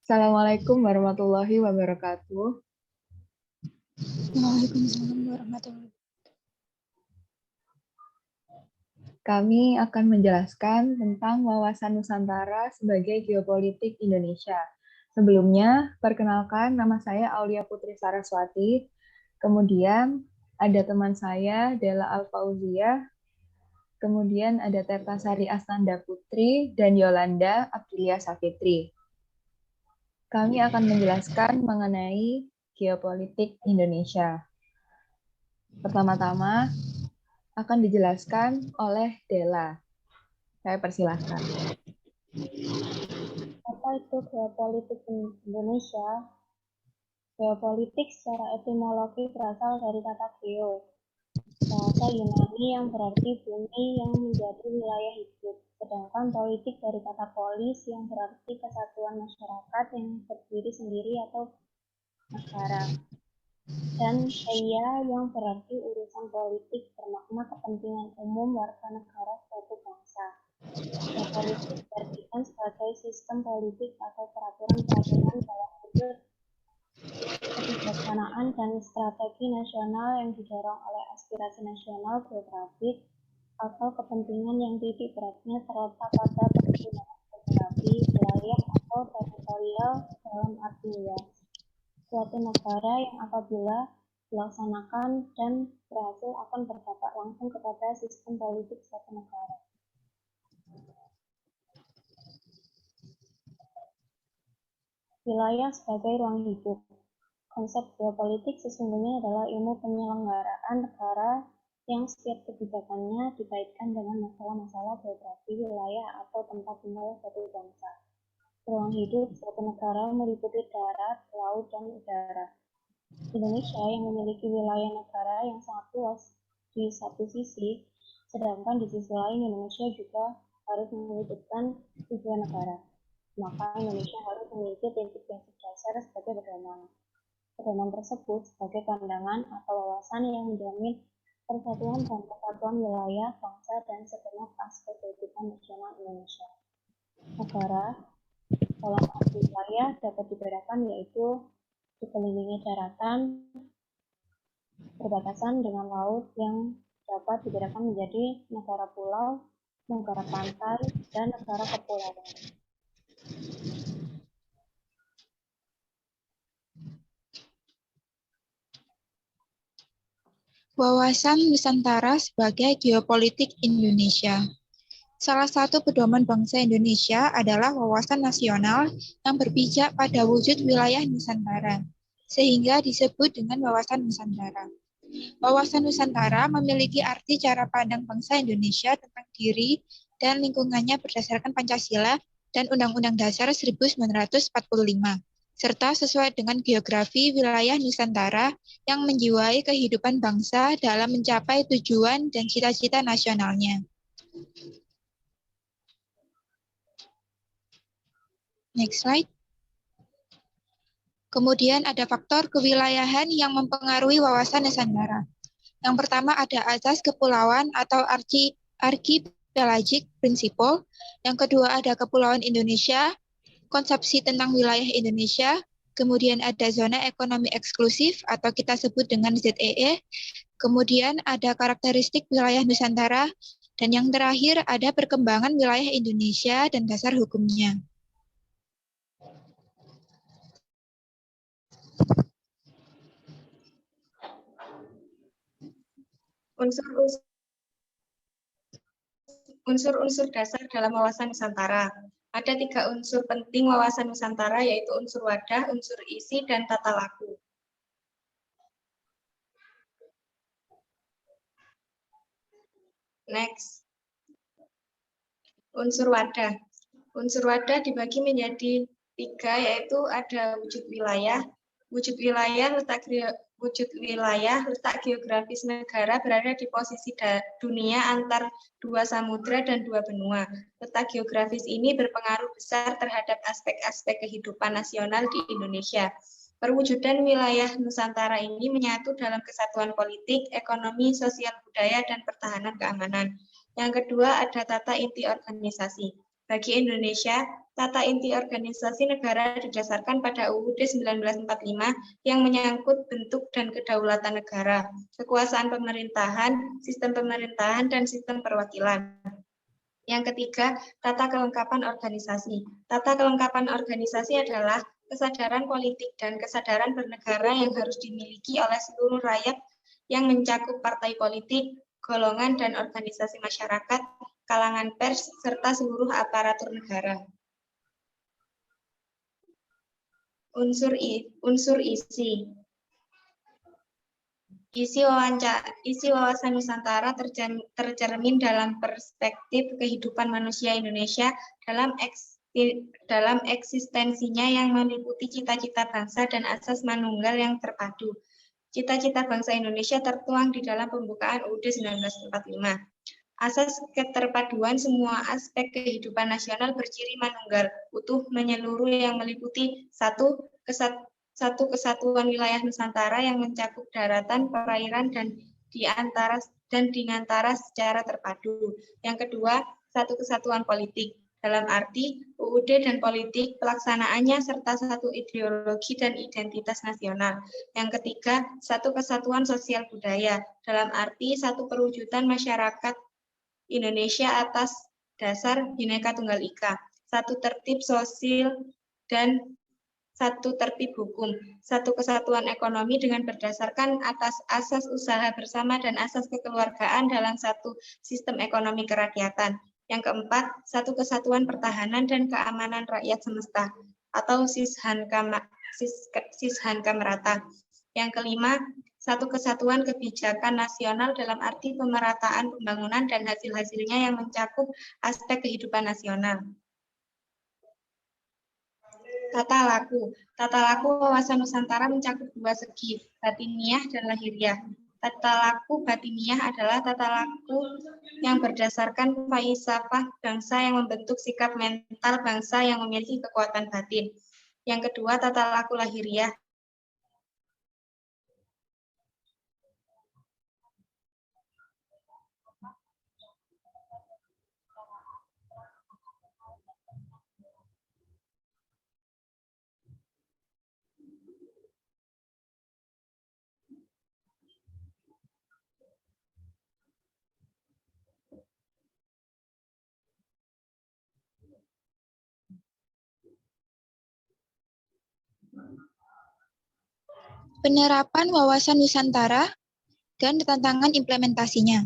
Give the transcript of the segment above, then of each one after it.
Assalamualaikum warahmatullahi wabarakatuh. Waalaikumsalam warahmatullahi wabarakatuh. Kami akan menjelaskan tentang wawasan Nusantara sebagai geopolitik Indonesia. Sebelumnya, perkenalkan nama saya Aulia Putri Saraswati. Kemudian ada teman saya, Della Alfauzia. Kemudian ada Tertasari Asnanda Putri dan Yolanda Aprilia Safitri. Kami akan menjelaskan mengenai geopolitik Indonesia. Pertama-tama akan dijelaskan oleh Della. Saya persilahkan. Apa itu geopolitik Indonesia? Geopolitik secara etimologi berasal dari kata geo, bahasa Yunani yang berarti bumi yang menjadi wilayah hidup. Sedangkan politik dari kata polis yang berarti kesatuan masyarakat yang berdiri sendiri atau negara. Dan saya yang berarti urusan politik bermakna kepentingan umum warga negara suatu bangsa. Geopolitik diartikan sebagai sistem politik atau peraturan-peraturan dalam wujud kebijaksanaan dan strategi nasional yang didorong oleh aspirasi nasional geografik atau kepentingan yang titik beratnya terletak pada pertimbangan geografi, wilayah, atau teritorial dalam arti luas. Suatu negara yang apabila dilaksanakan dan berhasil akan berdampak langsung kepada sistem politik suatu negara. Wilayah sebagai ruang hidup. Konsep geopolitik sesungguhnya adalah ilmu penyelenggaraan negara yang setiap kebijakannya dikaitkan dengan masalah-masalah geografi wilayah atau tempat tinggal suatu bangsa. Ruang hidup suatu negara meliputi darat, laut, dan udara. Indonesia yang memiliki wilayah negara yang sangat luas di satu sisi, sedangkan di sisi lain Indonesia juga harus mewujudkan tujuan negara. Maka Indonesia harus memiliki prinsip-prinsip dasar sebagai pedoman. Pedoman tersebut sebagai pandangan atau wawasan yang menjamin persatuan dan kesatuan wilayah, bangsa, dan segenap aspek kehidupan nasional Indonesia. Negara dalam arti wilayah dapat dibedakan yaitu dikelilingi daratan, berbatasan dengan laut yang dapat dibedakan menjadi negara pulau, negara pantai, dan negara kepulauan. Wawasan Nusantara sebagai geopolitik Indonesia. Salah satu pedoman bangsa Indonesia adalah wawasan nasional yang berpijak pada wujud wilayah Nusantara, sehingga disebut dengan wawasan Nusantara. Wawasan Nusantara memiliki arti cara pandang bangsa Indonesia tentang diri dan lingkungannya berdasarkan Pancasila dan Undang-Undang Dasar 1945. Serta sesuai dengan geografi wilayah Nusantara yang menjiwai kehidupan bangsa dalam mencapai tujuan dan cita-cita nasionalnya. Next slide. Kemudian ada faktor kewilayahan yang mempengaruhi wawasan Nusantara. Yang pertama ada asas kepulauan atau archipelagic principle. Yang kedua ada Kepulauan Indonesia, konsepsi tentang wilayah Indonesia, kemudian ada zona ekonomi eksklusif atau kita sebut dengan ZEE, kemudian ada karakteristik wilayah Nusantara, dan yang terakhir ada perkembangan wilayah Indonesia dan dasar hukumnya. Unsur-unsur dasar dalam wawasan Nusantara. Ada 3 unsur penting wawasan Nusantara, yaitu unsur wadah, unsur isi, dan tata laku. Next. Unsur wadah. Unsur wadah dibagi menjadi 3, yaitu ada wujud wilayah, letak geografis negara berada di posisi dunia antar 2 samudra dan 2 benua. Letak geografis ini berpengaruh besar terhadap aspek-aspek kehidupan nasional di Indonesia. Perwujudan wilayah Nusantara ini menyatu dalam kesatuan politik, ekonomi, sosial budaya, dan pertahanan keamanan. Yang kedua ada tata inti organisasi. Bagi Indonesia, tata inti organisasi negara didasarkan pada UUD 1945 yang menyangkut bentuk dan kedaulatan negara, kekuasaan pemerintahan, dan sistem perwakilan. Yang ketiga, tata kelengkapan organisasi. Tata kelengkapan organisasi adalah kesadaran politik dan kesadaran bernegara yang harus dimiliki oleh seluruh rakyat yang mencakup partai politik, golongan dan organisasi masyarakat, kalangan pers, serta seluruh aparatur negara. Unsur isi. Isi wawasan Nusantara tercermin dalam perspektif kehidupan manusia Indonesia dalam eksistensinya yang meliputi cita-cita bangsa dan asas manunggal yang terpadu. Cita-cita bangsa Indonesia tertuang di dalam pembukaan UUD 1945. Asas keterpaduan semua aspek kehidupan nasional berciri manunggal, utuh, menyeluruh yang meliputi satu kesatuan wilayah Nusantara yang mencakup daratan, perairan, dan di antara secara terpadu. Yang kedua, satu kesatuan politik. Dalam arti UUD dan politik, pelaksanaannya serta satu ideologi dan identitas nasional. Yang ketiga, satu kesatuan sosial budaya. Dalam arti satu perwujudan masyarakat Indonesia atas dasar Bhinneka Tunggal Ika, satu tertib sosial dan satu tertib hukum, satu kesatuan ekonomi dengan berdasarkan atas asas usaha bersama dan asas kekeluargaan dalam satu sistem ekonomi kerakyatan. Yang keempat, satu kesatuan pertahanan dan keamanan rakyat semesta atau Sishanka merata. Yang kelima, satu kesatuan kebijakan nasional dalam arti pemerataan pembangunan dan hasil-hasilnya yang mencakup aspek kehidupan nasional. Tata laku wawasan Nusantara mencakup dua segi, batiniah dan lahiriah. Tata laku batiniah adalah tata laku yang berdasarkan falsafah bangsa yang membentuk sikap mental bangsa yang memiliki kekuatan batin. Yang kedua, tata laku lahiriah. Penerapan wawasan Nusantara dan tantangan implementasinya.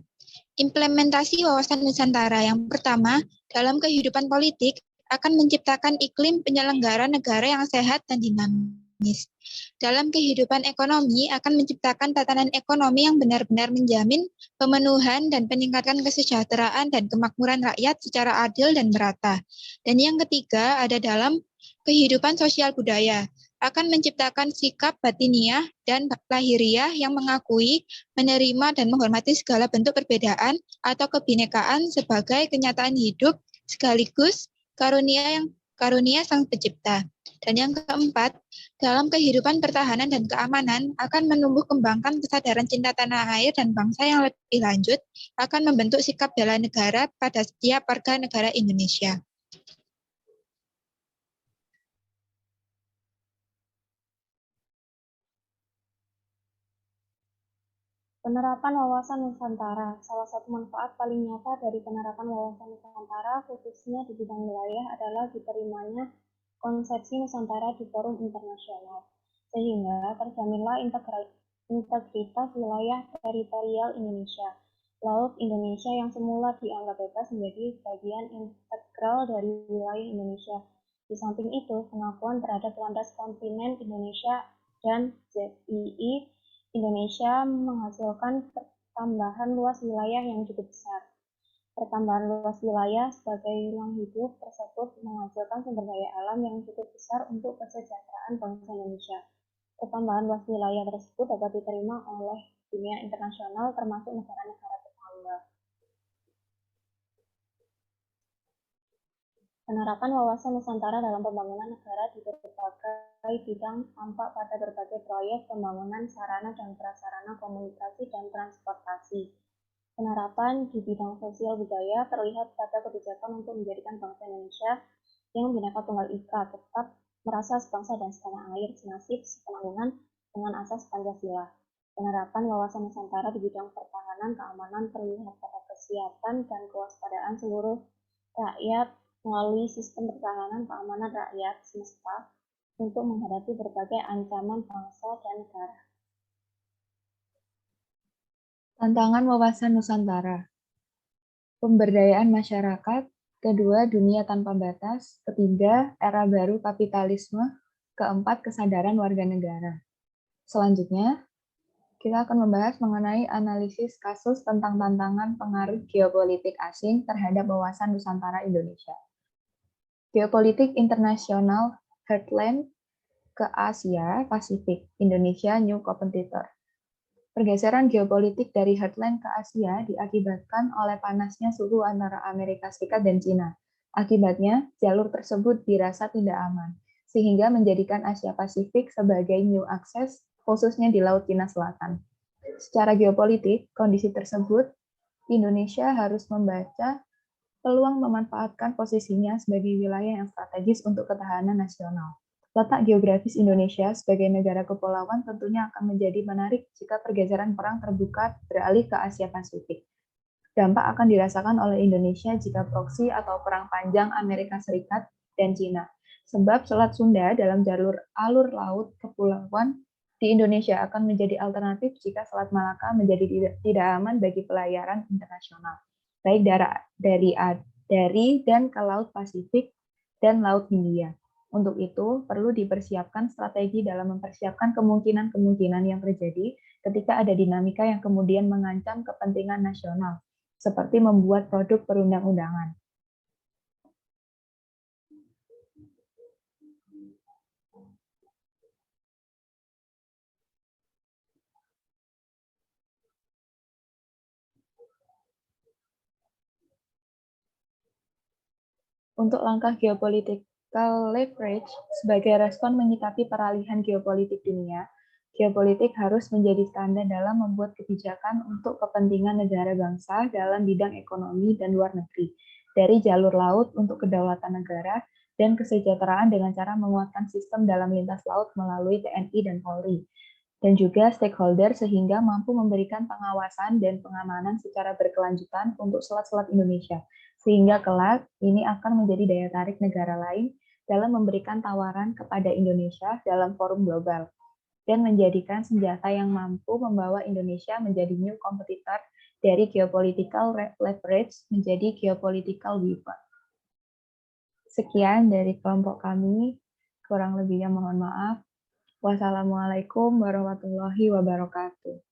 Implementasi wawasan Nusantara yang pertama, dalam kehidupan politik akan menciptakan iklim penyelenggara negara yang sehat dan dinamis. Dalam kehidupan ekonomi akan menciptakan tatanan ekonomi yang benar-benar menjamin pemenuhan dan peningkatan kesejahteraan dan kemakmuran rakyat secara adil dan merata. Dan yang ketiga ada dalam kehidupan sosial budaya akan menciptakan sikap batiniah dan lahiriah yang mengakui, menerima, dan menghormati segala bentuk perbedaan atau kebinekaan sebagai kenyataan hidup sekaligus karunia Sang Pencipta. Dan yang keempat, dalam kehidupan pertahanan dan keamanan akan menumbuh kembangkan kesadaran cinta tanah air dan bangsa yang lebih lanjut, akan membentuk sikap bela negara pada setiap warga negara Indonesia. Penerapan wawasan Nusantara. Salah satu manfaat paling nyata dari penerapan wawasan Nusantara, khususnya di bidang wilayah, adalah diterimanya konsepsi Nusantara di forum internasional, sehingga terjaminlah integritas wilayah teritorial Indonesia. Laut Indonesia yang semula dianggap bebas menjadi bagian integral dari wilayah Indonesia. Di samping itu, pengakuan terhadap landas kontinen Indonesia dan ZII Indonesia menghasilkan pertambahan luas wilayah yang cukup besar. Pertambahan luas wilayah sebagai ruang hidup tersebut menghasilkan sumber daya alam yang cukup besar untuk kesejahteraan bangsa Indonesia. Pertambahan luas wilayah tersebut dapat diterima oleh dunia internasional termasuk negara-negara tetangga. Penerapan wawasan Nusantara dalam pembangunan negara di berbagai bidang tampak pada berbagai proyek pembangunan sarana dan prasarana komunikasi dan transportasi. Penerapan di bidang sosial budaya terlihat pada kebijakan untuk menjadikan bangsa Indonesia yang Bhinneka Tunggal Ika tetap merasa sebangsa dan setanah air, senasib, sepenanggungan dengan asas Pancasila. Penerapan wawasan Nusantara di bidang pertahanan, keamanan terlihat pada kesiapan dan kewaspadaan seluruh rakyat melalui sistem pertahanan keamanan rakyat semesta untuk menghadapi berbagai ancaman bangsa dan negara. Tantangan wawasan Nusantara. Pemberdayaan masyarakat. Kedua, dunia tanpa batas. Ketiga, era baru kapitalisme. Keempat, kesadaran warga negara. Selanjutnya, kita akan membahas mengenai analisis kasus tentang tantangan pengaruh geopolitik asing terhadap wawasan Nusantara Indonesia. Geopolitik internasional Heartland ke Asia Pasifik, Indonesia New Competitor. Pergeseran geopolitik dari Heartland ke Asia diakibatkan oleh panasnya suhu antara Amerika Serikat dan Cina. Akibatnya, jalur tersebut dirasa tidak aman, sehingga menjadikan Asia Pasifik sebagai new access, khususnya di Laut Cina Selatan. Secara geopolitik, kondisi tersebut, Indonesia harus membaca peluang memanfaatkan posisinya sebagai wilayah yang strategis untuk ketahanan nasional. Letak geografis Indonesia sebagai negara kepulauan tentunya akan menjadi menarik jika pergeseran perang terbuka beralih ke Asia Pasifik. Dampak akan dirasakan oleh Indonesia jika proksi atau perang panjang Amerika Serikat dan Cina. Sebab Selat Sunda dalam jalur alur laut kepulauan di Indonesia akan menjadi alternatif jika Selat Malaka menjadi tidak aman bagi pelayaran internasional, baik dari dan ke Laut Pasifik dan Laut Hindia. Untuk itu, perlu dipersiapkan strategi dalam mempersiapkan kemungkinan-kemungkinan yang terjadi ketika ada dinamika yang kemudian mengancam kepentingan nasional, seperti membuat produk perundang-undangan. Untuk langkah geopolitical leverage sebagai respon menyikapi peralihan geopolitik dunia, geopolitik harus menjadi standar dalam membuat kebijakan untuk kepentingan negara bangsa dalam bidang ekonomi dan luar negeri, dari jalur laut untuk kedaulatan negara dan kesejahteraan dengan cara menguatkan sistem dalam lintas laut melalui TNI dan Polri, dan juga stakeholder sehingga mampu memberikan pengawasan dan pengamanan secara berkelanjutan untuk selat-selat Indonesia, sehingga kelak ini akan menjadi daya tarik negara lain dalam memberikan tawaran kepada Indonesia dalam forum global, dan menjadikan senjata yang mampu membawa Indonesia menjadi new competitor dari geopolitical leverage menjadi geopolitical weapon. Sekian dari kelompok kami, kurang lebihnya mohon maaf. Wassalamualaikum warahmatullahi wabarakatuh.